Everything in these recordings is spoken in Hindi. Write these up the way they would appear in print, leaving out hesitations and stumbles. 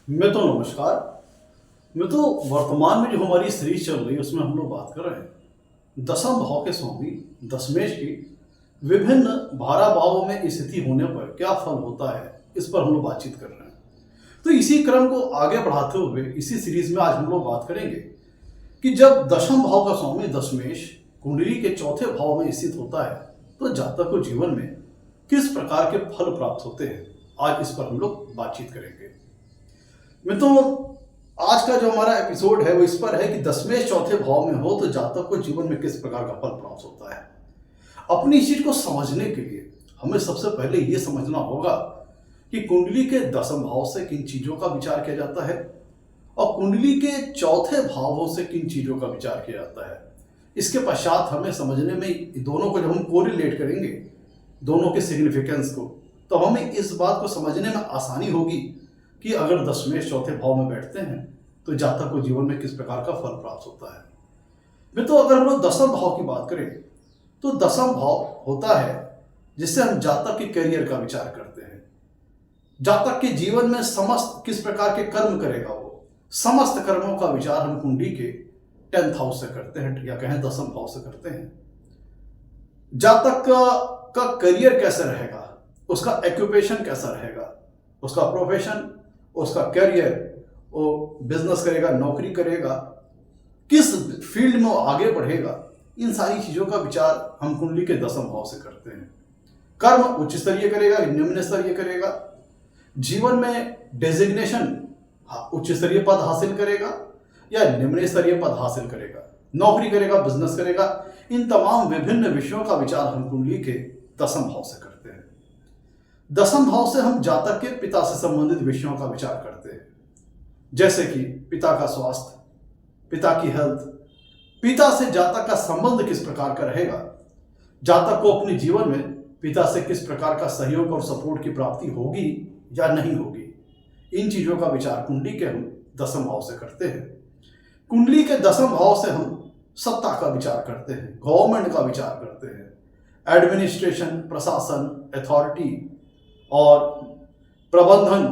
नमस्कार। वर्तमान में जो हमारी सीरीज चल रही है उसमें हम लोग बात कर रहे हैं दसम भाव के स्वामी दशमेश की विभिन्न बारह भावों में स्थिति होने पर क्या फल होता है, इस पर हम लोग बातचीत कर रहे हैं। तो इसी क्रम को आगे बढ़ाते हुए इसी सीरीज में आज हम लोग बात करेंगे कि जब दशम भाव का स्वामी दशमेश कुंडली के चौथे भाव में स्थित होता है तो जातक को जीवन में किस प्रकार के फल प्राप्त होते हैं, आज इस पर हम लोग बातचीत करेंगे। आज का जो हमारा एपिसोड है वो इस पर है कि दशमेश चौथे भाव में हो तो जातक को जीवन में किस प्रकार का फल प्राप्त होता है। अपनी इस चीज को समझने के लिए हमें सबसे पहले ये समझना होगा कि कुंडली के दसम भाव से किन चीजों का विचार किया जाता है और कुंडली के चौथे भावों से किन चीजों का विचार किया जाता है। इसके पश्चात हमें समझने में दोनों को जब हम कोरिलेट करेंगे, दोनों के सिग्निफिकेंस को, तो हमें इस बात को समझने में आसानी होगी कि अगर दशमेश चौथे भाव में बैठते हैं तो जातक को जीवन में किस प्रकार का फल प्राप्त होता है। अगर हम लोग दसम भाव की बात करें तो दसम भाव होता है जिससे हम जातक के करियर का विचार करते हैं। जातक के जीवन में समस्त किस प्रकार के कर्म करेगा, वो समस्त कर्मों का विचार हम कुंडली के 10th हाउस से करते हैं या कहें दसम भाव से करते हैं। जातक का करियर कैसा रहेगा, उसका एक्यूपेशन कैसा रहेगा, उसका प्रोफेशन, उसका करियर, वो बिजनेस करेगा, नौकरी करेगा, किस फील्ड में वो आगे बढ़ेगा, इन सारी चीजों का विचार हम कुंडली के दसम भाव से करते हैं। कर्म उच्च स्तरीय करेगा, निम्न स्तरीय करेगा, जीवन में डेजिग्नेशन उच्च स्तरीय पद हासिल करेगा या निम्न स्तरीय पद हासिल करेगा, नौकरी करेगा, बिजनेस करेगा, इन तमाम विभिन्न विषयों का विचार हम कुंडली के दसम भाव से करते हैं। दसम भाव से हम जातक के पिता से संबंधित विषयों का विचार करते हैं, जैसे कि पिता का स्वास्थ्य, पिता की हेल्थ, पिता से जातक का संबंध किस प्रकार का रहेगा, जातक को अपने जीवन में पिता से किस प्रकार का सहयोग और सपोर्ट की प्राप्ति होगी या नहीं होगी, इन चीजों का विचार कुंडली के हम दसम भाव से करते हैं। कुंडली के दसम भाव से हम सत्ता का विचार करते हैं, गवर्नमेंट का विचार करते हैं, एडमिनिस्ट्रेशन, प्रशासन, अथॉरिटी और प्रबंधन,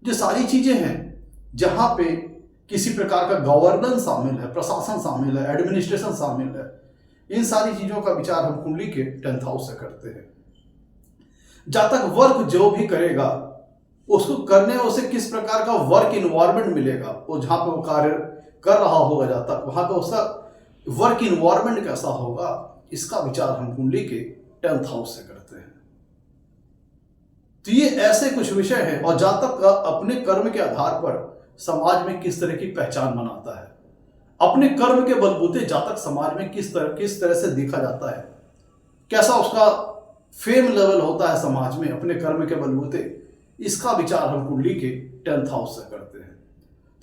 जो सारी चीजें हैं जहां पे किसी प्रकार का गवर्नेंस शामिल है, प्रशासन शामिल है, एडमिनिस्ट्रेशन शामिल है, इन सारी चीजों का विचार हम कुंडली के 10th हाउस से करते हैं। जातक वर्क जो भी करेगा उसको करने में उसे किस प्रकार का वर्क इन्वायरमेंट मिलेगा, वो जहां पे वो कार्य कर रहा होगा जातक, वहां पे उसका वर्क इन्वायरमेंट कैसा होगा, इसका विचार हम कुंडली के 10th हाउस से करते हैं। तो ये ऐसे कुछ विषय हैं और जातक का अपने कर्म के आधार पर समाज में किस तरह की पहचान बनाता है, अपने कर्म के बलबूते जातक समाज में किस तरह से देखा जाता है, कैसा उसका फेम लेवल होता है समाज में अपने कर्म के बलबूते, इसका विचार हम कुंडली के 10th हाउस से करते हैं।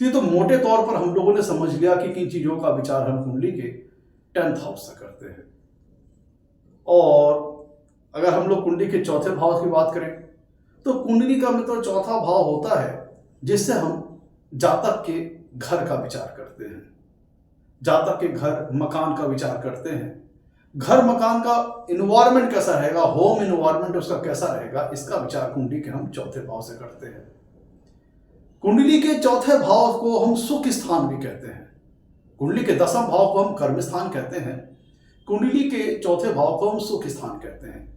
तो ये तो मोटे तौर पर हम लोगों ने समझ लिया कि किन चीजों का विचार हम कुंडली के 10th हाउस से करते हैं। और अगर हम लोग कुंडली के चौथे भाव की बात करें तो कुंडली का चौथा भाव होता है जिससे हम जातक के घर का विचार करते हैं, जातक के घर मकान का विचार करते हैं। घर मकान का इन्वायरमेंट कैसा रहेगा, होम इन्वायरमेंट उसका कैसा रहेगा, इसका विचार कुंडली के हम चौथे भाव से करते हैं। कुंडली के चौथे भाव को हम सुख स्थान भी कहते हैं, कुंडली के दसम भाव को हम कर्म स्थान कहते हैं, कुंडली के चौथे भाव को हम सुख स्थान कहते हैं।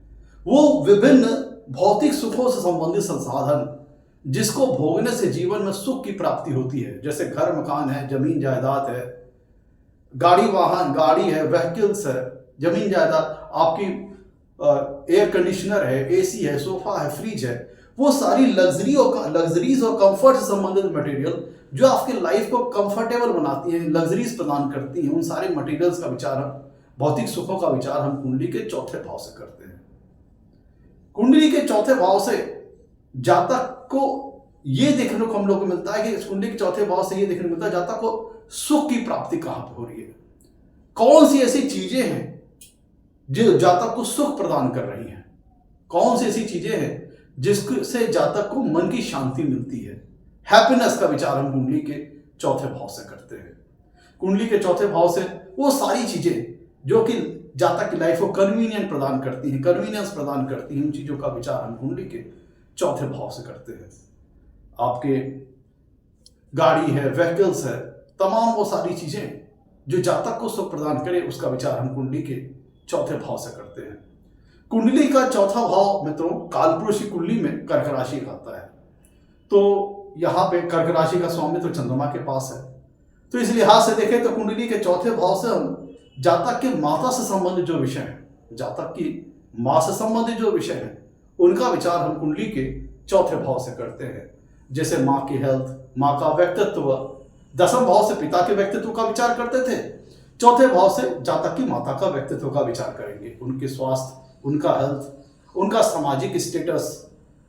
वो विभिन्न भौतिक सुखों से संबंधित संसाधन जिसको भोगने से जीवन में सुख की प्राप्ति होती है, जैसे घर मकान है, जमीन जायदाद है, गाड़ी वाहन, गाड़ी है, व्हीकल्स है, जमीन जायदाद, आपकी एयर कंडीशनर है, एसी है, सोफा है, फ्रिज है, वो सारी लग्जरीज और कंफर्ट से संबंधित मटेरियल जो आपके लाइफ को कंफर्टेबल बनाती हैं, लग्जरीज प्रदान करती हैं, उन सारे मटेरियल्स का विचार हम, भौतिक सुखों का विचार हम कुंडली के चौथे भाव से करते हैं। कुंडली के चौथे भाव से जातक को ये देखने को हम लोग को मिलता है कि इस कुंडली के चौथे भाव से ये देखने को मिलता है जातक को सुख की प्राप्ति कहां पर हो रही है, कौन सी ऐसी चीजें हैं जो जातक को सुख प्रदान कर रही हैं, कौन सी ऐसी चीजें हैं जिससे जातक को मन की शांति मिलती है, हैप्पीनेस का विचार हम कुंडली के चौथे भाव से करते हैं। कुंडली के चौथे भाव से वो सारी चीजें जो कि जातक की लाइफ को कन्वीनियंस प्रदान करती हैं, उन चीजों का विचार हम कुंडली के चौथे भाव से करते हैं। आपके गाड़ी है, व्हीकल्स है, तमाम वो सारी चीजें जो जातक को सुख प्रदान करे, उसका विचार हम कुंडली के चौथे भाव से करते हैं। कुंडली का चौथा भाव मित्रों कालपुरुष की कुंडली में कर्क राशि का आता है। तो यहाँ पे कर्क राशि का स्वामी तो चंद्रमा के पास है, तो इस लिहाज से देखें तो कुंडली के चौथे भाव से हम जातक के माता से संबंधित जो विषय है, जातक की माँ से संबंधित जो विषय है, उनका विचार हम कुंडली के चौथे भाव से करते हैं। जैसे माँ की हेल्थ, माँ का व्यक्तित्व, दसम भाव से पिता के व्यक्तित्व का विचार करते थे, चौथे भाव से जातक की माता का व्यक्तित्व का विचार करेंगे, उनके स्वास्थ्य, उनका हेल्थ, उनका सामाजिक स्टेटस,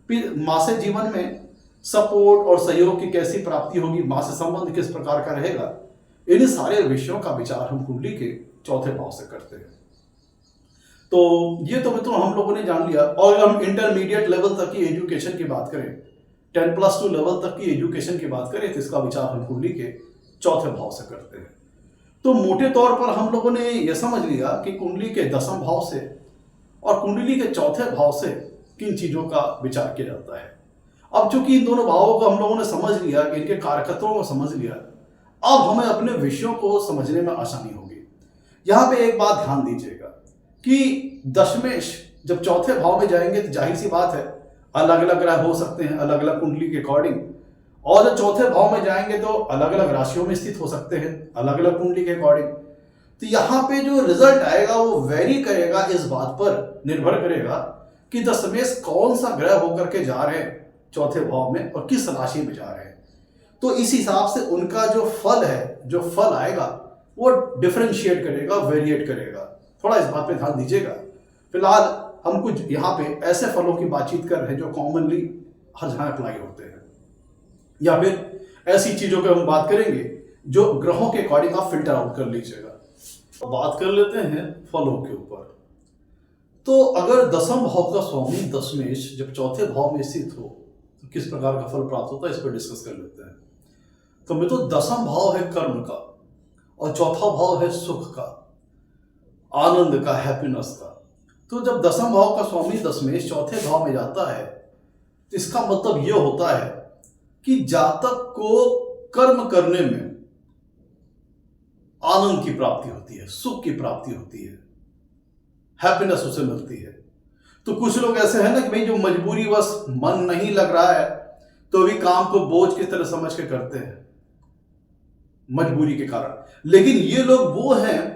फिर माँ से जीवन में सपोर्ट और सहयोग की कैसी प्राप्ति होगी, माँ से संबंध किस प्रकार का रहेगा, इन सारे विषयों का विचार हम कुंडली के चौथे भाव से करते हैं। तो ये तो मित्रों हम लोगों ने जान लिया। और हम इंटरमीडिएट लेवल तक की एजुकेशन की बात करें, 10+2 लेवल तक की एजुकेशन की बात करें, तो इसका विचार हम कुंडली के चौथे भाव से करते हैं। तो मोटे तौर पर हम लोगों ने यह समझ लिया कि कुंडली के दसम भाव से और कुंडली के चौथे भाव से किन चीजों का विचार किया जाता है। अब चूंकि इन दोनों भावों को हम लोगों ने समझ लिया, कि इनके कारकत्वों को समझ लिया, अब हमें अपने विषयों को समझने में आसानी होगी। यहां पे एक बात ध्यान दीजिएगा कि दशमेश जब चौथे भाव में जाएंगे तो जाहिर सी बात है अलग अलग ग्रह हो सकते हैं अलग अलग कुंडली के अकॉर्डिंग, और जब चौथे भाव में जाएंगे तो अलग अलग राशियों में स्थित हो सकते हैं अलग अलग कुंडली के अकॉर्डिंग। तो यहाँ पे जो रिजल्ट आएगा वो वेरी करेगा, इस बात पर निर्भर करेगा कि दशमेश कौन सा ग्रह होकर के जा रहे हैं चौथे भाव में और किस राशि में जा रहे हैं। तो इस हिसाब से उनका जो फल है, जो फल आएगा वो डिफरेंशिएट करेगा, वेरिएट करेगा। थोड़ा इस बात पे ध्यान दीजिएगा। फिलहाल हम कुछ यहाँ पे ऐसे फलों की बातचीत कर रहे हैं जो कॉमनली हर जगह अप्लाई होते हैं, या फिर ऐसी चीजों पे हम बात करेंगे जो ग्रहों के अकॉर्डिंग आप फिल्टर आउट कर लीजिएगा। तो बात कर लेते हैं फलों के ऊपर। तो अगर दसम भाव का स्वामी दशमेश जब चौथे भाव में स्थित हो तो किस प्रकार का फल प्राप्त होता है, इस पर डिस्कस कर लेते हैं। तो मित्रों दसम भाव है कर्म का और चौथा भाव है सुख का, आनंद का, हैप्पीनेस का। तो जब दसम भाव का स्वामी दशमेश चौथे भाव में जाता है तो इसका मतलब यह होता है कि जातक को कर्म करने में आनंद की प्राप्ति होती है, सुख की प्राप्ति होती है, हैप्पीनेस उसे मिलती है। तो कुछ लोग ऐसे हैं ना कि भाई जो मजबूरी बस मन नहीं लग रहा है तो भी काम को बोझ की तरह समझ के करते हैं मजबूरी के कारण। लेकिन ये लोग वो हैं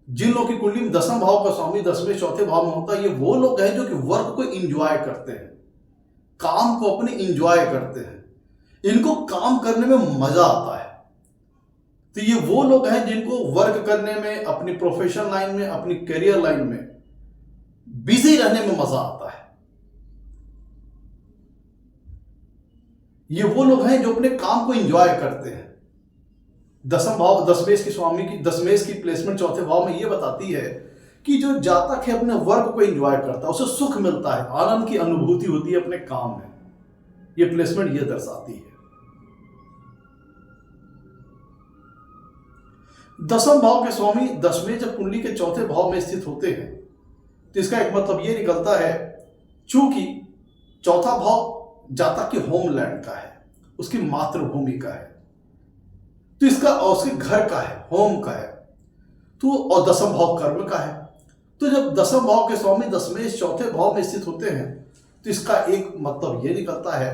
जिन लोगों की कुंडली में दसम भाव का स्वामी दसवें चौथे भाव में होता है, ये वो लोग हैं जो कि वर्क को इंजॉय करते हैं, काम को अपने इंजॉय करते हैं, इनको काम करने में मजा आता है। तो ये वो लोग हैं जिनको वर्क करने में, अपनी प्रोफेशनल लाइन में, अपनी करियर लाइन में बिजी रहने में मजा आता है। ये वो लोग हैं जो अपने काम को एंजॉय करते हैं। दसम भाव दसमेश की प्लेसमेंट चौथे भाव में ये बताती है कि जो जातक है अपने वर्क को एंजॉय करता है, उसे सुख मिलता है, आनंद की अनुभूति होती है अपने काम में। ये प्लेसमेंट ये दर्शाती है। दसम भाव के स्वामी दसवें जब कुंडली के चौथे भाव में स्थित होते हैं तो इसका एक मतलब ये निकलता है, चूंकि चौथा भाव जातक के होमलैंड का है, उसकी मातृभूमि का है, तो इसका और उसके घर का है, होम का है, तो और दसम भाव कर्म का है। तो जब दसम भाव के स्वामी दसमेश चौथे भाव में स्थित होते हैं तो इसका एक मतलब ये निकलता है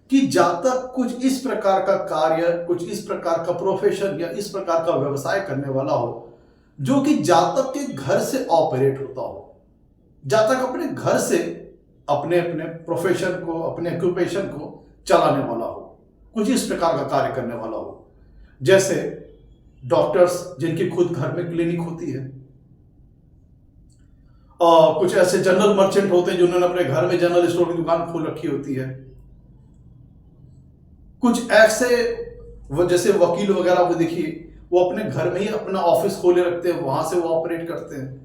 कि जातक कुछ इस प्रकार का कार्य, कुछ इस प्रकार का प्रोफेशन या इस प्रकार का व्यवसाय करने वाला हो जो कि जातक के घर से ऑपरेट होता हो। जातक अपने घर से अपने अपने प्रोफेशन को, अपने ऑक्यूपेशन को चलाने वाला हो, कुछ इस प्रकार का कार्य करने वाला हो। जैसे डॉक्टर्स जिनकी खुद घर में क्लिनिक होती है, और कुछ ऐसे जनरल मर्चेंट होते हैं जिन्होंने अपने घर में जनरल स्टोर की दुकान खोल रखी होती है। कुछ ऐसे जैसे वकील वगैरह को देखिए, वो अपने घर में ही अपना ऑफिस खोले रखते हैं, वहां से वो ऑपरेट करते हैं।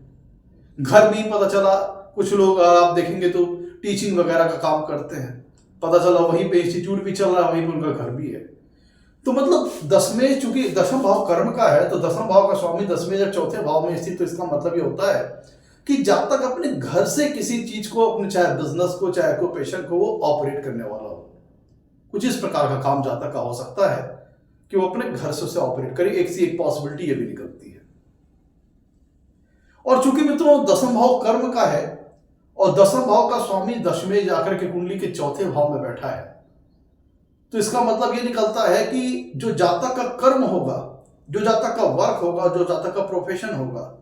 घर में ही पता चला कुछ लोग आप देखेंगे तो टीचिंग वगैरह का काम करते हैं, पता चला वहीं पे इंस्टीट्यूट भी चल रहा है, वहीं पे उनका घर भी है। तो मतलब दसवें, चूंकि दसम भाव कर्म का है, तो दसम भाव का स्वामी दसवें जब चौथे भाव में स्थित, तो इसका मतलब ये होता है कि जातक अपने घर से किसी चीज को, अपने चाहे बिजनेस को, चाहे ऑक्यूपेशन को, वो ऑपरेट करने वाला हो। कुछ इस प्रकार का काम जातक का हो सकता है कि वो अपने घर से उसे ऑपरेट करे। एक सी एक पॉसिबिलिटी ये भी निकलती है। और चूंकि मित्रों दसम भाव कर्म का है और दसम भाव का स्वामी दशमें जाकर के कुंडली के चौथे भाव में बैठा है, तो इसका मतलब ये निकलता है कि जो जातक का कर्म होगा, जो जातक का वर्क होगा, जो जातक का प्रोफेशन होगा,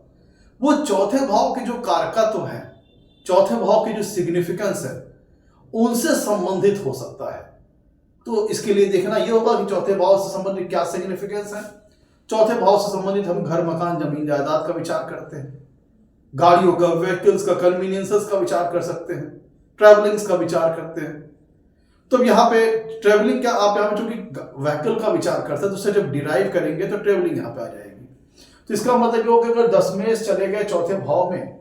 वो चौथे भाव के जो कारकत्व है, चौथे भाव की जो सिग्निफिकेंस है, उनसे संबंधित हो सकता है। तो इसके लिए देखना यह होगा कि चौथे भाव से संबंधित क्या सिग्निफिकेंस है। चौथे भाव से संबंधित हम घर, मकान, जमीन, जायदाद का विचार करते हैं, गाड़ियों का, व्हीकल्स का, कन्वीनियंसेस का विचार कर सकते हैं, ट्रैवलिंग्स का विचार करते हैं। तो यहाँ पे ट्रैवलिंग क्या, आप यहाँ पे चूंकि व्हीकल का विचार करते हैं तो उससे जब डिराइव करेंगे तो ट्रैवलिंग यहाँ पे आ जाएगी। तो इसका मतलब ये होगा कि अगर दसवें चले गए चौथे भाव में,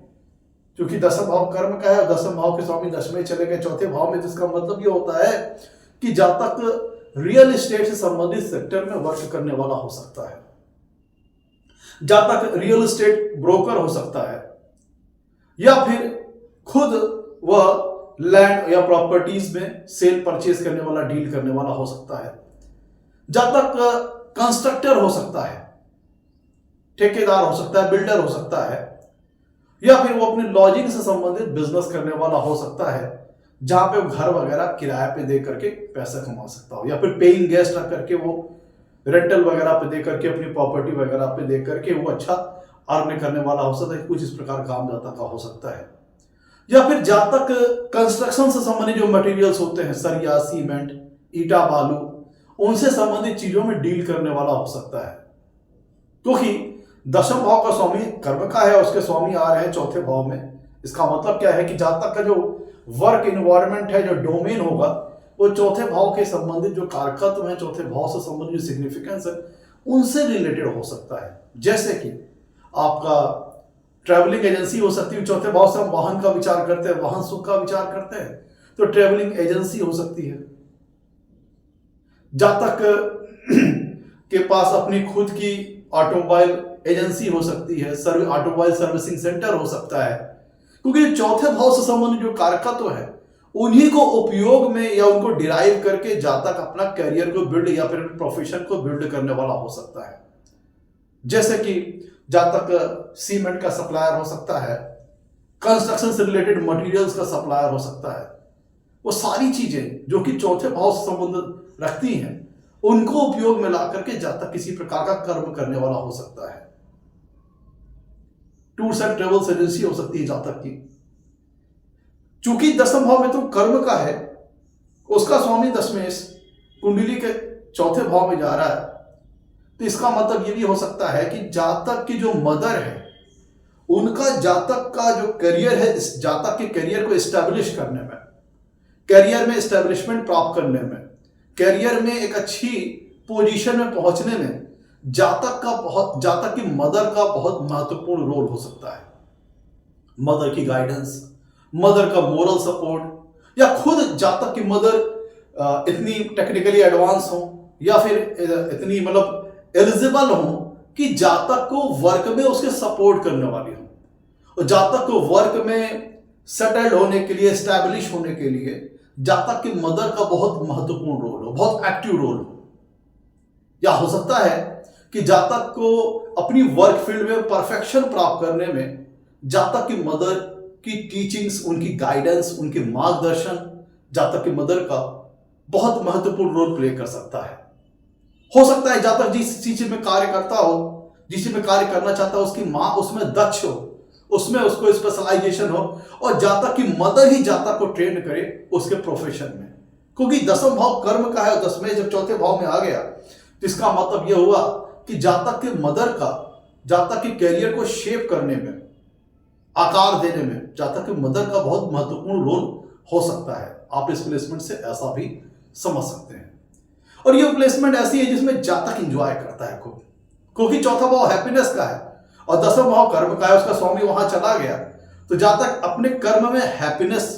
क्योंकि दसम भाव कर्म का है और दसम भाव के स्वामी दसवें चले गए चौथे भाव में, तो इसका मतलब ये होता है कि जातक रियल एस्टेट से संबंधित सेक्टर में वर्क करने वाला हो सकता है, जातक रियल एस्टेट ब्रोकर हो सकता है, या फिर खुद वह लैंड या प्रॉपर्टीज में सेल परचेज करने वाला, डील करने वाला हो सकता है, जातक कंस्ट्रक्टर हो सकता है, ठेकेदार हो सकता है, बिल्डर हो सकता है, या फिर वो अपने लॉजिंग से संबंधित बिजनेस करने वाला हो सकता है, जहां पे वो घर वगैरह किराए पे दे करके पैसा कमा सकता हो, या फिर पेइंग गेस्ट रख करके वो रेंटल वगैरह पे दे करके, अपनी प्रॉपर्टी वगैरह पे दे करके वो अच्छा अर्न करने वाला हो सकता है। कुछ इस प्रकार काम जातक का हो सकता है। या फिर जातक कंस्ट्रक्शन से संबंधित जो मटेरियल्स होते हैं, सरिया, सीमेंट, ईटा, बालू, उनसे संबंधित चीजों में डील करने वाला हो सकता है। क्योंकि दशम भाव का स्वामी कर्म का है, उसके स्वामी आ रहे हैं चौथे भाव में। इसका मतलब क्या है कि जातक का जो वर्क इन्वायरमेंट है, जो डोमेन होगा, वो चौथे भाव के संबंधित जो कारकत्व है, चौथे भाव से संबंधित जो सिग्निफिकेंस है, उनसे रिलेटेड हो सकता है। जैसे कि आपका ट्रैवलिंग एजेंसी हो सकती है, चौथे भाव से हम वाहन का विचार करते हैं, वाहन सुख का विचार करते हैं, तो ट्रैवलिंग एजेंसी हो सकती है। जातक के पास अपनी खुद की ऑटोमोबाइल एजेंसी हो सकती है, ऑटोमोबाइल सर्विसिंग सेंटर हो सकता है, क्योंकि चौथे भाव से संबंधित जो कारकत्व है, उन्हीं को उपयोग में या उनको डिराइव करके जातक अपना करियर को बिल्ड या फिर प्रोफेशन को बिल्ड करने वाला हो सकता है। जैसे कि जातक सीमेंट का सप्लायर हो सकता है, कंस्ट्रक्शन से रिलेटेड मटेरियल्स का सप्लायर हो सकता है। वो सारी चीजें जो कि चौथे भाव से संबंध रखती हैं, उनको उपयोग में ला करके जातक किसी प्रकार का कर्म करने वाला हो सकता है। टूर्स एंड ट्रेवल्स एजेंसी हो सकती है जातक की। चूंकि दसम भाव में तो कर्म का है, उसका स्वामी दशमेश कुंडली के चौथे भाव में जा रहा है, तो इसका मतलब ये भी हो सकता है कि जातक की जो मदर है, उनका जातक का जो करियर है, इस जातक के करियर को एस्टैब्लिश करने में, करियर में एस्टैब्लिशमेंट प्राप्त करने में, करियर में एक अच्छी पोजीशन में पहुंचने में जातक की मदर का बहुत महत्वपूर्ण रोल हो सकता है। मदर की गाइडेंस, मदर का मोरल सपोर्ट, या खुद जातक की मदर इतनी टेक्निकली एडवांस हो या फिर इतनी मतलब एलिजिबल हो कि जातक को वर्क में उसके सपोर्ट करने वाली हो, और जातक को वर्क में सेटल्ड होने के लिए, एस्टैब्लिश होने के लिए जातक की मदर का बहुत महत्वपूर्ण रोल हो, बहुत एक्टिव रोल हो। या हो सकता है कि जातक को अपनी वर्क फील्ड में परफेक्शन प्राप्त करने में जातक की मदर की टीचिंग्स, उनकी गाइडेंस, उनके मार्गदर्शन जातक की मदर का बहुत महत्वपूर्ण रोल प्ले कर सकता है। हो सकता है जातक जिस चीज में कार्य करता हो, जिस चीज में कार्य करना चाहता हो, उसकी मां उसमें दक्ष हो, उसमें उसको स्पेशलाइजेशन हो, और जातक की मदर ही जातक को ट्रेन करे उसके प्रोफेशन में। क्योंकि दसम भाव कर्म का है और दसवें जब चौथे भाव में आ गया, तो इसका मतलब यह हुआ कि जातक के मदर का जातक के करियर को शेप करने में, आकार देने में जातक की मदर का बहुत महत्वपूर्ण रोल हो सकता है। आप इस प्लेसमेंट से ऐसा भी समझ सकते हैं। और ये प्लेसमेंट ऐसी है जिसमें जातक एंजॉय करता है खूब, क्योंकि चौथा भाव हैप्पीनेस का है और दसम भाव कर्म का है, उसका स्वामी वहां चला गया, तो जातक अपने कर्म में हैप्पीनेस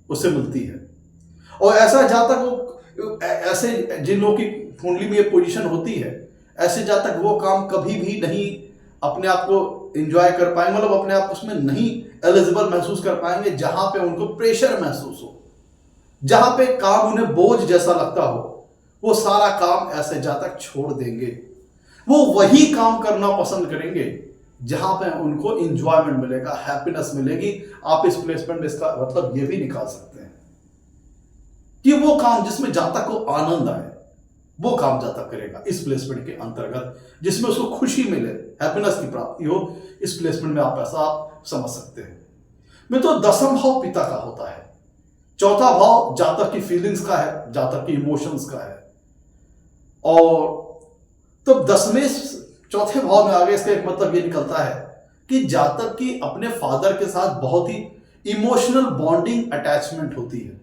उसे मिलती है। और ऐसा जातक, ऐसे जिन लोगों की कुंडली में ये पोजीशन होती है, ऐसे जातक वो काम कभी भी नहीं अपने आप को एंजॉय कर पाएंगे, मतलब अपने आप उसमें नहीं एलिजिबल महसूस कर पाएंगे जहां पे उनको प्रेशर महसूस हो, जहां पे काम उन्हें बोझ जैसा लगता हो। वो सारा काम ऐसे जातक छोड़ देंगे। वो वही काम करना पसंद करेंगे जहां पे उनको इंजॉयमेंट मिलेगा, हैप्पीनेस मिलेगी। आप इस प्लेसमेंट में इसका मतलब ये भी निकाल सकते हैं कि वो काम जिसमें जातक को आनंद आए, वो काम जातक करेगा इस प्लेसमेंट के अंतर्गत, जिसमें उसको खुशी मिले, हैप्पीनेस की प्राप्ति हो। इस प्लेसमेंट में आप ऐसा समझ सकते हैं। मैं तो दसम भाव पिता का होता है, चौथा भाव जातक की फीलिंग्स का है, जातक की इमोशंस का है। और तो दसवें चौथे भाव में आगे इसका एक मतलब ये निकलता है कि जातक की अपने फादर के साथ बहुत ही इमोशनल बॉन्डिंग अटैचमेंट होती है,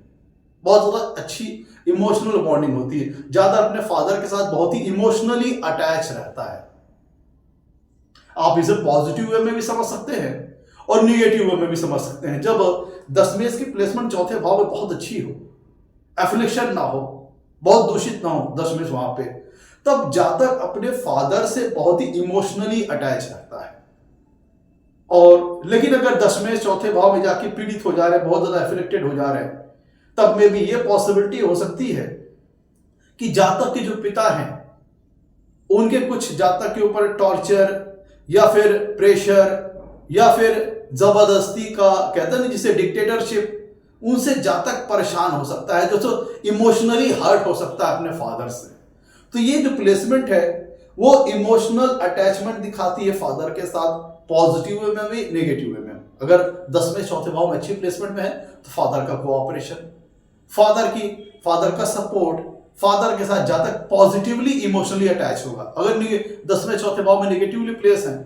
बहुत ज्यादा अच्छी इमोशनल बॉन्डिंग होती है। ज्यादा अपने फादर के साथ बहुत ही इमोशनली अटैच रहता है। आप इसे पॉजिटिव वे में भी समझ सकते हैं और निगेटिव वे में भी समझ सकते हैं। जब दसवें की प्लेसमेंट चौथे भाव में बहुत अच्छी हो, एफिलिक्शन ना हो, बहुत दूषित ना हो दसवें वहां पे, तब जातक अपने फादर से बहुत ही इमोशनली अटैच रहता है। और लेकिन अगर दसवें चौथे भाव में जाके पीड़ित हो जा रहे हैं, बहुत ज्यादा एफिलिक्टेड हो जा रहे हैं, तब में भी ये पॉसिबिलिटी हो सकती है कि जातक के जो पिता हैं उनके कुछ जातक के ऊपर टॉर्चर या फिर प्रेशर या फिर जबरदस्ती का, कहते हैं जिसे डिक्टेटरशिप, उनसे जातक परेशान हो सकता है, जो इमोशनली हर्ट हो सकता है अपने फादर से। तो ये जो प्लेसमेंट है वो इमोशनल अटैचमेंट दिखाती है फादर के साथ, पॉजिटिव वे में भी नेगेटिव वे में। अगर दसवें चौथे भाव में अच्छी प्लेसमेंट में है तो फादर का कोऑपरेशन, फादर का सपोर्ट, फादर के साथ जातक पॉजिटिवली इमोशनली अटैच होगा। अगर दसवें चौथे भाव में नेगेटिवली प्लेस है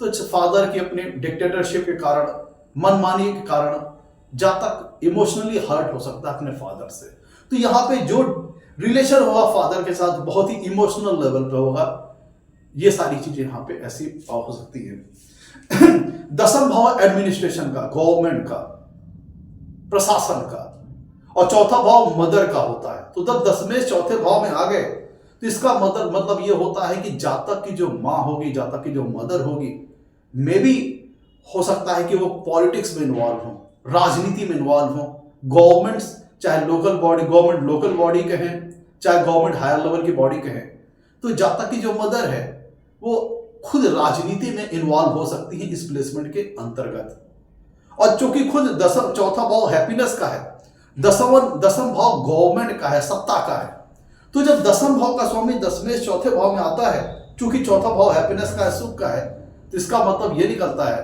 तो फादर की अपने डिक्टेटरशिप के कारण, मनमानी के कारण जातक इमोशनली हर्ट हो सकता है अपने फादर से। तो यहाँ पे जो रिलेशन होगा फादर के साथ बहुत ही इमोशनल लेवल पे होगा। ये सारी चीजें यहाँ पे ऐसी हो सकती है। दसम भाव एडमिनिस्ट्रेशन का, गवर्नमेंट का, प्रशासन का, और चौथा भाव मदर का होता है। तो जब दसवें चौथे भाव में आ गए तो इसका मतलब ये होता है कि जातक की जो माँ होगी, जातक की जो मदर होगी, मे भी हो सकता है कि वो पॉलिटिक्स में इन्वॉल्व हो, राजनीति में इन्वॉल्व हो, गवर्नमेंट्स, चाहे local body, government local body कहें, चाहे गवर्नमेंट हायर लेवल की बॉडी कहें, तो जातक की जो मदर है वो खुद राजनीति में इन्वॉल्व हो सकती है इस प्लेसमेंट के अंतर्गत। और चूंकि खुद चौथा भाव हैप्पीनेस का है, दसम भाव गवर्नमेंट का है, सत्ता का है, तो जब दसम भाव का स्वामी दसवें चौथे भाव में आता है, चूंकि चौथा भाव हैप्पीनेस का है, सुख का है, तो इसका मतलब यह निकलता है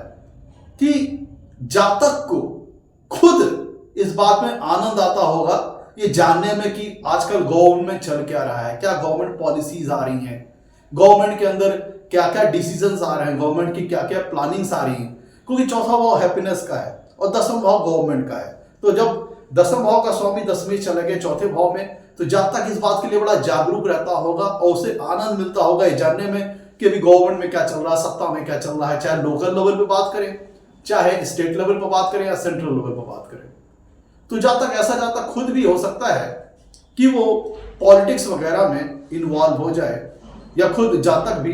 कि जातक को खुद इस बात में आनंद आता होगा ये जानने में कि आजकल गवर्नमेंट में चल क्या रहा है, क्या गवर्नमेंट पॉलिसीज आ रही हैं, गवर्नमेंट के अंदर क्या क्या डिसीजंस आ रहे हैं, गवर्नमेंट की क्या क्या प्लानिंग्स आ रही हैं, क्योंकि चौथा भाव हैप्पीनेस का है और दसम भाव गवर्नमेंट का है। तो जब दसम भाव का स्वामी दसवें चले गए चौथे भाव में, तो जातक इस बात के लिए बड़ा जागरूक रहता होगा और उसे आनंद मिलता होगा ये जानने में कि अभी गवर्नमेंट में क्या चल रहा है, सत्ता में क्या चल रहा है, चाहे लोकल लेवल पे बात करें, चाहे स्टेट लेवल पे बात करें या सेंट्रल लेवल पे बात करें। तो जातक खुद भी हो सकता है कि वो पॉलिटिक्स वगैरह में इन्वॉल्व हो जाए, या खुद जातक भी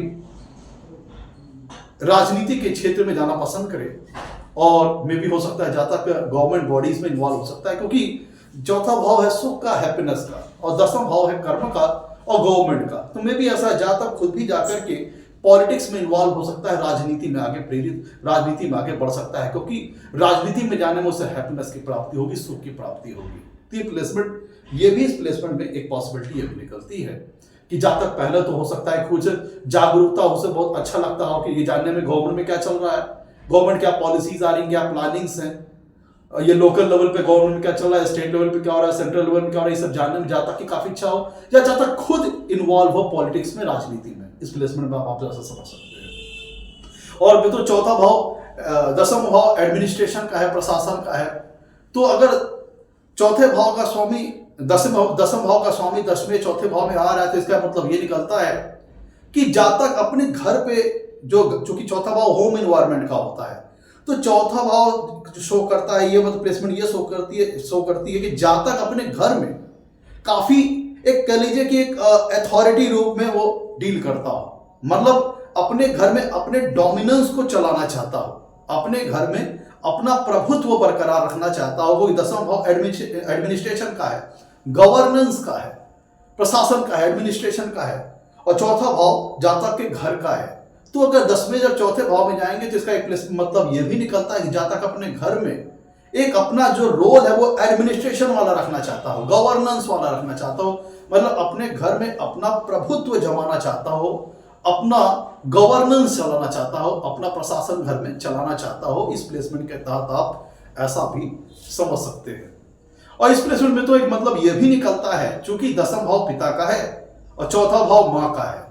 राजनीति के क्षेत्र में जाना पसंद करे, और मे भी हो सकता है जातक गवर्नमेंट बॉडीज में इन्वॉल्व हो सकता है, क्योंकि चौथा भाव है सुख का, हैप्पीनेस का, और दसम भाव है कर्म का और गवर्नमेंट का। तो मे भी ऐसा जातक खुद भी जाकर के पॉलिटिक्स में इन्वॉल्व हो सकता है, राजनीति में आगे प्रेरित, राजनीति में आगे बढ़ सकता है, क्योंकि राजनीति में जाने में उसे हैप्पीनेस की प्राप्ति होगी, सुख की प्राप्ति होगी। तो ये प्लेसमेंट, ये भी इस प्लेसमेंट में एक पॉसिबिलिटी ये भी निकलती है कि जातक पहले तो हो सकता है कुछ जागरूकता, उसे बहुत अच्छा लगता हो कि ये जानने में गवर्नमेंट में क्या चल रहा है, गवर्नमेंट क्या पॉलिसीज आ रही हैं, क्या प्लानिंग्स हैं, ये लोकल लेवल पे गवर्नमेंट में क्या चल रहा है, स्टेट लेवल पे क्या हो रहा है, सेंट्रल लेवल में क्या हो रहा है, ये सब जानने में जातक की काफी इच्छा हो, या जातक खुद इन्वॉल्व हो पॉलिटिक्स में, राजनीति में। इस प्लेसमेंट में आप ऐसा समझ सकते हैं। और भी तो चौथा भाव, दसम भाव एडमिनिस्ट्रेशन का है, प्रशासन का है। तो अगर चौथे भाव का स्वामी दसम भाव का स्वामी दसवें चौथे भाव में आ रहा है, तो इसका मतलब ये निकलता है कि जातक अपने घर पे, जो चूंकि चौथा भाव होम इन्वायरमेंट का होता है, तो चौथा भाव शो करता है, ये मतलब प्लेसमेंट ये शो करती है कि जातक अपने घर में काफी, एक कह लीजिए कि एक अथॉरिटी रूप में वो डील करता हो, मतलब अपने घर में अपने डोमिनेंस को चलाना चाहता हो, अपने घर में अपना प्रभुत्व बरकरार रखना चाहता हो। वो दसम भाव एडमिनिस्ट्रेशन का है, गवर्नेंस का है, प्रशासन का है, एडमिनिस्ट्रेशन का है, और चौथा भाव जातक के घर का है। तो अगर 10वें जब चौथे भाव में जाएंगे तो इसका एक मतलब यह भी निकलता है कि जातक अपने घर में एक अपना जो रोल है वो एडमिनिस्ट्रेशन वाला रखना चाहता हो, गवर्नेंस वाला रखना चाहता हो, मतलब अपने घर में अपना प्रभुत्व जमाना चाहता हो, अपना गवर्नेंस चलाना चाहता हो, अपना प्रशासन घर में चलाना चाहता हो। इस प्लेसमेंट के तहत आप ऐसा भी समझ सकते हैं। और इस प्लेसमेंट में तो एक मतलब यह भी निकलता है, चूंकि 10वां भाव पिता का है और चौथा भाव मां का है,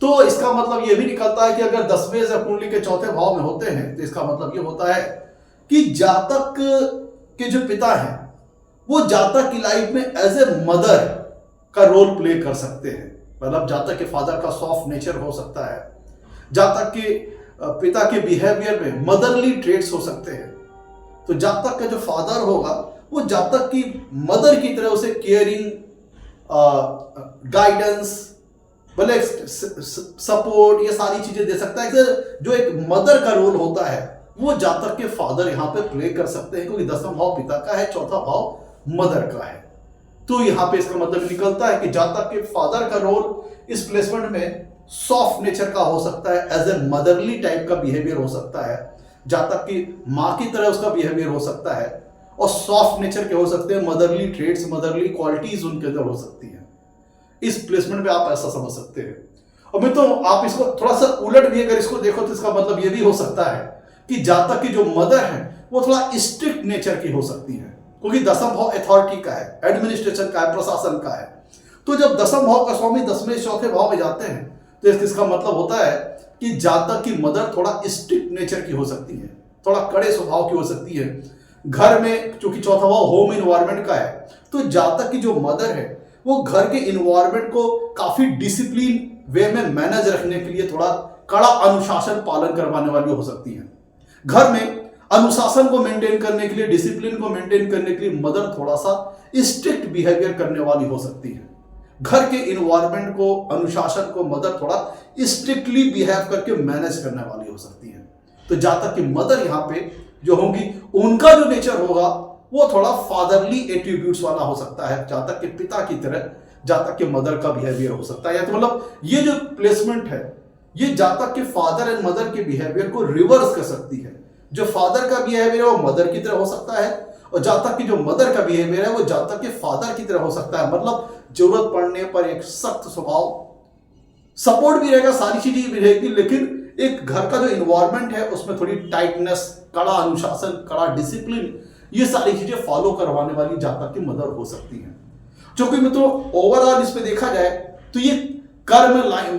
तो इसका मतलब यह भी निकलता है कि अगर 10वें से कुंडली के चौथे भाव में होते हैं तो इसका मतलब यह होता है कि जातक के जो पिता हैं वो जातक की लाइफ में एज ए मदर का रोल प्ले कर सकते हैं। मतलब जातक के फादर का सॉफ्ट नेचर हो सकता है, जातक के पिता के बिहेवियर में मदरली ट्रेट्स हो सकते हैं। तो जातक का जो फादर होगा वो जातक की मदर की तरह उसे केयरिंग, गाइडेंस, भले सपोर्ट, ये सारी चीजें दे सकता है। जो एक मदर का रोल होता है वो जातक के फादर यहाँ पे प्ले कर सकते हैं, क्योंकि 10वां भाव पिता का है, चौथा भाव मदर का है। तो यहाँ पे इसका मतलब निकलता है कि जातक के फादर का रोल इस प्लेसमेंट में सॉफ्ट नेचर का हो सकता है, एज ए मदरली टाइप का बिहेवियर हो सकता है, जातक की माँ की तरह उसका बिहेवियर हो सकता है, और सॉफ्ट नेचर के हो सकते हैं, मदरली ट्रेड्स, मदरली क्वालिटीज उनके अंदर हो सकती हैं। इस प्लेसमेंट में आप ऐसा समझ सकते हैं। और मैं तो आप इसको थोड़ा सा उलट भी अगर इसको देखो तो इसका मतलब ये भी हो सकता है कि जातक की जो मदर है वो थोड़ा स्ट्रिक्ट नेचर की हो सकती है, क्योंकि 10वां भाव अथॉरिटी का है, एडमिनिस्ट्रेशन का है, प्रशासन का है। तो जब 10वां भाव का स्वामी 10वें चौथे भाव में जाते हैं तो इसका मतलब होता है कि जातक की मदर थोड़ा स्ट्रिक्ट नेचर की हो सकती है, थोड़ा कड़े स्वभाव की हो सकती है। घर में चूंकि चौथा भाव होम इन्वायरमेंट का है, तो जातक की जो मदर है वो घर के इन्वायरमेंट को काफी डिसिप्लिन वे में मैनेज रखने के लिए थोड़ा कड़ा अनुशासन पालन करवाने वाली हो सकती है। घर में अनुशासन को मेंटेन करने के लिए, डिसिप्लिन को मेंटेन करने के लिए मदर थोड़ा सा स्ट्रिक्ट बिहेवियर करने वाली हो सकती है। घर के इन्वायरमेंट को, अनुशासन को मदर थोड़ा स्ट्रिक्टली बिहेव करके मैनेज करने वाली हो सकती है। तो जातक की मदर यहाँ पे जो होंगी उनका जो नेचर होगा वो थोड़ा फादरली एट्रीब्यूट्स वाला हो सकता है, जातक के पिता की तरह जातक के मदर का बिहेवियर हो सकता है। या तो मतलब ये जो प्लेसमेंट है ये जातक के फादर एंड मदर के बिहेवियर को रिवर्स कर सकती है। जो फादर का बिहेवियर है वो मदर की तरह हो सकता है, और जातक की जो मदर का बिहेवियर है वो जातक के फादर की तरह हो सकता है। मतलब जरूरत पड़ने पर एक सख्त स्वभाव, सपोर्ट भी रहेगा, सारी चीजें भी रहेगी, लेकिन एक घर का जो इन्वायरमेंट है उसमें थोड़ी टाइटनेस, कड़ा अनुशासन, कड़ा डिसिप्लिन, ये सारी चीजें फॉलो करवाने वाली जातक की मदर हो सकती है। जो कि मित्रों ओवरऑल इस पे देखा जाए तो ये कर्म लाइन,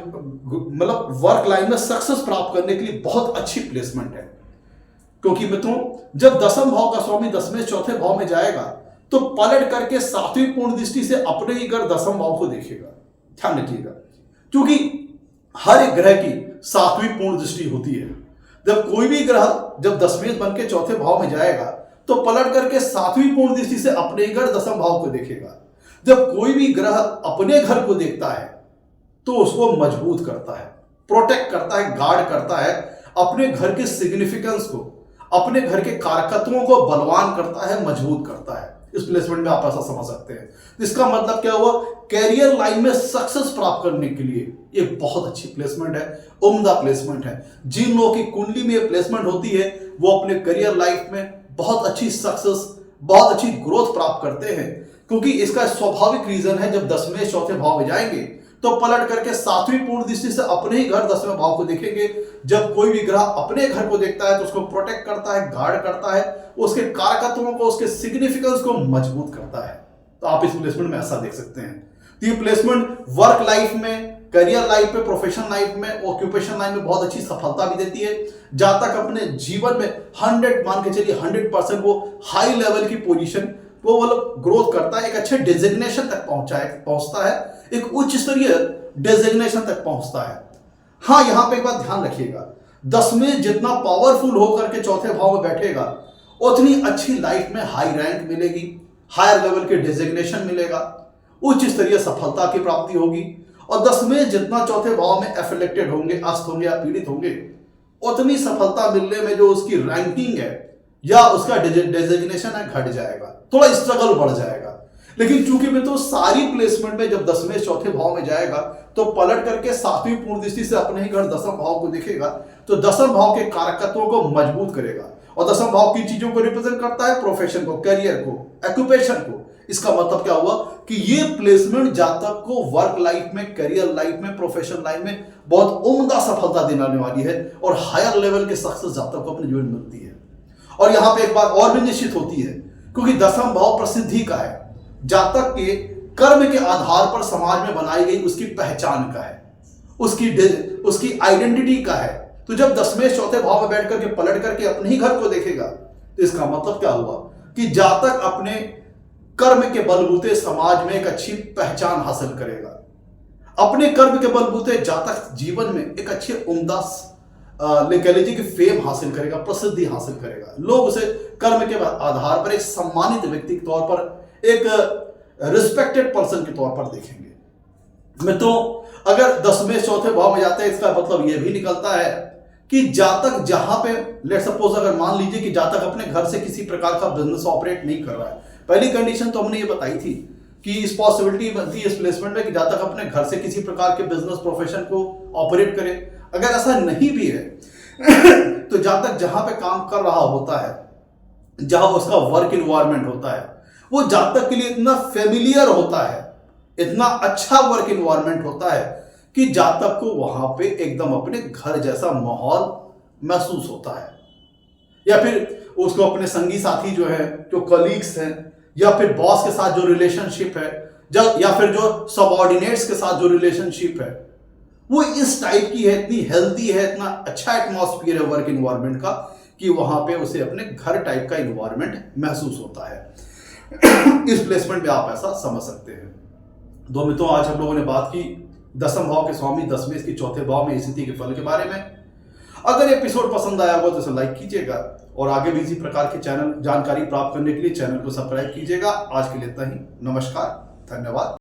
मतलब वर्क लाइन में सक्सेस प्राप्त करने के लिए बहुत अच्छी प्लेसमेंट है। क्योंकि मित्रों जब 10वां भाव का स्वामी 10वें चौथे भाव में जाएगा तो पलट करके 7वीं पूर्ण दृष्टि से अपने ही घर 10वां भाव को देखेगा। ध्यान रखिएगा, क्योंकि हर एक ग्रह की 7वीं पूर्ण दृष्टि होती है। जब कोई भी ग्रह जब 10वें बन के चौथे भाव में जाएगा तो पलट करके 7वीं पूर्ण दृष्टि से अपने घर 10वां भाव को देखेगा। जब कोई भी ग्रह अपने घर को देखता है तो उसको मजबूत करता है, प्रोटेक्ट करता है, गार्ड करता है, अपने घर के सिग्निफिकेंस को, अपने घर के कारकत्वों को बलवान करता है, मजबूत करता है। इस प्लेसमेंट में आप ऐसा समझ सकते हैं। इसका मतलब क्या हुआ, कैरियर लाइन में सक्सेस प्राप्त करने के लिए ये बहुत अच्छी प्लेसमेंट है, उम्दा प्लेसमेंट है। जिन लोगों की कुंडली में ये प्लेसमेंट होती है वो अपने करियर लाइफ में बहुत अच्छी सक्सेस, बहुत अच्छी ग्रोथ प्राप्त करते हैं, क्योंकि इसका स्वाभाविक रीजन है जब 10वें चौथे भाव में जाएंगे तो पलट करके 7वीं पूर्ण दृष्टि से अपने ही घर 10वें भाव को देखेंगे। जब कोई भी ग्रह अपने घर को देखता है तो उसको प्रोटेक्ट करता है, गार्ड करता है, उसके कारकत्वों को, उसके सिग्निफिकेंस को मजबूत करता है। तो आप इस प्लेसमेंट में ऐसा देख सकते हैं। तो ये प्लेसमेंट वर्क लाइफ में, करियर लाइफ में, प्रोफेशनल लाइफ में, ऑक्यूपेशन लाइन में बहुत अच्छी सफलता भी देती है। जातक अपने जीवन में 100 मान के चलिए 100% वो हाई लेवल की पोजीशन वो मतलब ग्रोथ करता है, एक अच्छे डेजिग्नेशन तक पहुंचता है, एक उच्च स्तरीय डेजिग्नेशन तक पहुंचता है। हाँ, यहां पे एक बात ध्यान रखिएगा, 10वें जितना पावरफुल होकर के चौथे भाव में बैठेगा उतनी अच्छी लाइफ में हाई रैंक मिलेगी, हायर लेवल के डेजिग्नेशन मिलेगा, उच्च स्तरीय सफलता की प्राप्ति होगी। और 10वें जितना चौथे भाव में एफिलेक्टेड होंगे, अस्त होंगे या पीड़ित होंगे, उतनी सफलता मिलने में जो उसकी रैंकिंग है या उसका डेजिग्नेशन है घट जाएगा, थोड़ा स्ट्रगल बढ़ जाएगा। लेकिन चूंकि मैं तो सारी प्लेसमेंट में जब 10वें चौथे भाव में जाएगा तो पलट करके 7वीं पूर्ण दृष्टि से अपने ही घर 10वें भाव को देखेगा, तो 10वें भाव के कारकत्वों को मजबूत करेगा। और 10वां भाव किन चीजों को रिप्रेजेंट करता है? प्रोफेशन को, करियर को, ऑक्यूपेशन को। इसका मतलब क्या हुआ कि ये प्लेसमेंट जातक को वर्क लाइफ में, करियर लाइफ में, प्रोफेशनल लाइफ में बहुत उम्दा सफलता दिलाने वाली है और हायर लेवल के सक्सेस जातक को अपने जीवन में मिलती है। और यहां पे एक बात और भी निश्चित होती है, क्योंकि 10वां भाव प्रसिद्धि का है, जातक के कर्म के आधार पर समाज में बनाई गई उसकी पहचान का है, उसकी आइडेंटिटी का है। तो जब 10वें चौथे भाव में बैठ करके पलट करके अपने ही घर को देखेगा, तो इसका मतलब क्या हुआ कि जातक अपने कर्म के बलबूते समाज में एक अच्छी पहचान हासिल करेगा। अपने कर्म के बलबूते जातक जीवन में एक अच्छे उम्दा कह लीजिए कि फेम हासिल करेगा, प्रसिद्धि हासिल करेगा। लोग उसे कर्म के आधार पर एक सम्मानित व्यक्ति के तौर पर, एक रिस्पेक्टेड पर्सन के तौर पर देखेंगे। मैं तो अगर 10वें चौथे भाव में जाते हैं, इसका मतलब यह भी निकलता है कि जातक जहां पे, लेट सपोज अगर मान लीजिए कि जातक अपने घर से किसी प्रकार का बिजनेस ऑपरेट नहीं कर रहा है, पहली कंडीशन तो हमने ये बताई थी कि इस पॉसिबिलिटी बनती है इस प्लेसमेंट में कि जातक अपने घर से किसी प्रकार के बिजनेस प्रोफेशन को ऑपरेट करे। अगर ऐसा नहीं भी है तो जातक जहां पे काम कर रहा होता है, जहां उसका वर्क इन्वायरमेंट होता है, वो जातक के लिए इतना फेमिलियर होता है, इतना अच्छा वर्क इन्वायरमेंट होता है कि जातक को वहां पे एकदम अपने घर जैसा माहौल महसूस होता है। या फिर उसको अपने संगी साथी जो है, जो कलीग्स हैं, या फिर बॉस के साथ जो रिलेशनशिप है, या फिर जो सबऑर्डिनेट्स के साथ जो रिलेशनशिप है, वो इस टाइप की है, इतनी हेल्दी है, इतना अच्छा एटमॉस्फेयर है वर्क इन्वायरमेंट का कि वहां पे उसे अपने घर टाइप का इन्वायरमेंट महसूस होता है। इस प्लेसमेंट में आप ऐसा समझ सकते हैं। दो मित्रों, आज हम लोगों ने बात की 10वें भाव के स्वामी 10वें के चौथे भाव में स्थिति के फल के बारे में। अगर एपिसोड पसंद आया हो तो इसे लाइक कीजिएगा और आगे भी इसी प्रकार के चैनल जानकारी प्राप्त करने के लिए चैनल को सब्सक्राइब कीजिएगा। आज के लिए इतना ही। नमस्कार, धन्यवाद।